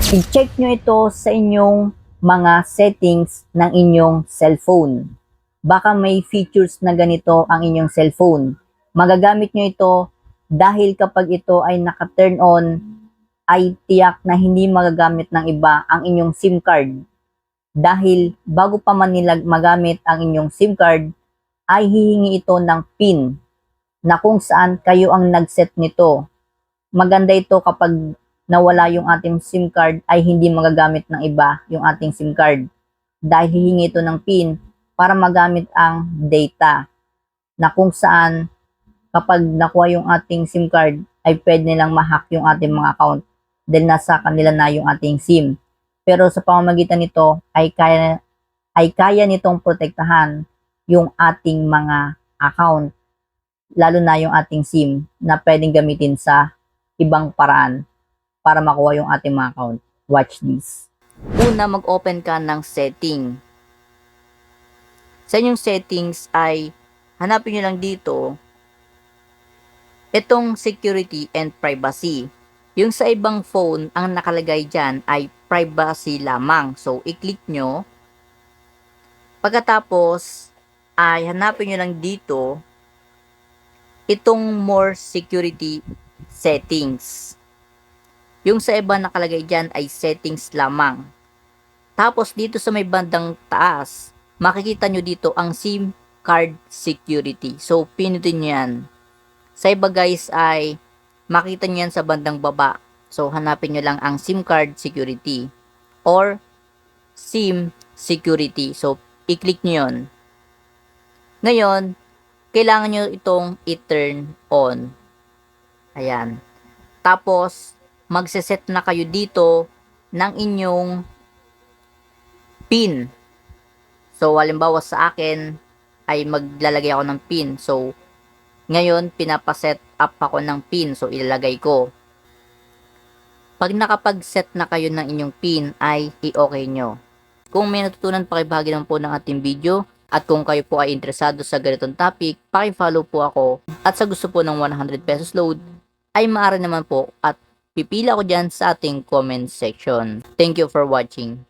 I-check nyo ito sa inyong mga settings ng inyong cellphone. Baka may features na ganito ang inyong cellphone. Magagamit nyo ito dahil kapag ito ay naka-turn on, ay tiyak na hindi magagamit ng iba ang inyong SIM card. Dahil bago pa man nila magamit ang inyong SIM card, ay hihingi ito ng PIN na kung saan kayo ang nag-set nito. Maganda ito kapag nawala yung ating SIM card ay hindi magagamit ng iba yung ating SIM card. Dahil hihingi ito ng PIN para magamit ang data na kung saan kapag nakuha yung ating SIM card ay pwede nilang ma-hack yung ating mga account dahil nasa kanila na yung ating SIM. Pero sa pamamagitan nito ay kaya nitong protektahan yung ating mga account, lalo na yung ating SIM na pwedeng gamitin sa ibang paraan para makuha yung ating mga account. Watch this. Una, mag-open ka ng setting. Sa inyong settings ay hanapin nyo lang dito itong security and privacy. Yung sa ibang phone, ang nakalagay dyan ay privacy lamang. So, i-click nyo. Pagkatapos, ay hanapin nyo lang dito itong more security settings. Yung sa iba nakalagay dyan ay settings lamang. Tapos dito sa may bandang taas, makikita nyo dito ang SIM card security. So, pinutin nyo yan. Sa iba guys ay makita nyo yan sa bandang baba. So, hanapin nyo lang ang SIM card security or SIM security. So, i-click nyo yun. Ngayon, kailangan nyo itong i-turn on. Ayan. Tapos, magseset na kayo dito ng inyong PIN. So, halimbawa sa akin ay maglalagay ako ng PIN. So, ngayon, pinapaset up ako ng PIN. So, ilalagay ko. Pag nakapag-set na kayo ng inyong PIN, ay i-okay nyo. Kung may natutunan, pakibahagi naman po ng ating video. At kung kayo po ay interesado sa ganitong topic, paki-follow po ako. At sa gusto po ng 100 pesos load, ay maaari naman po at pipila ko dyan sa ating comment section. Thank you for watching.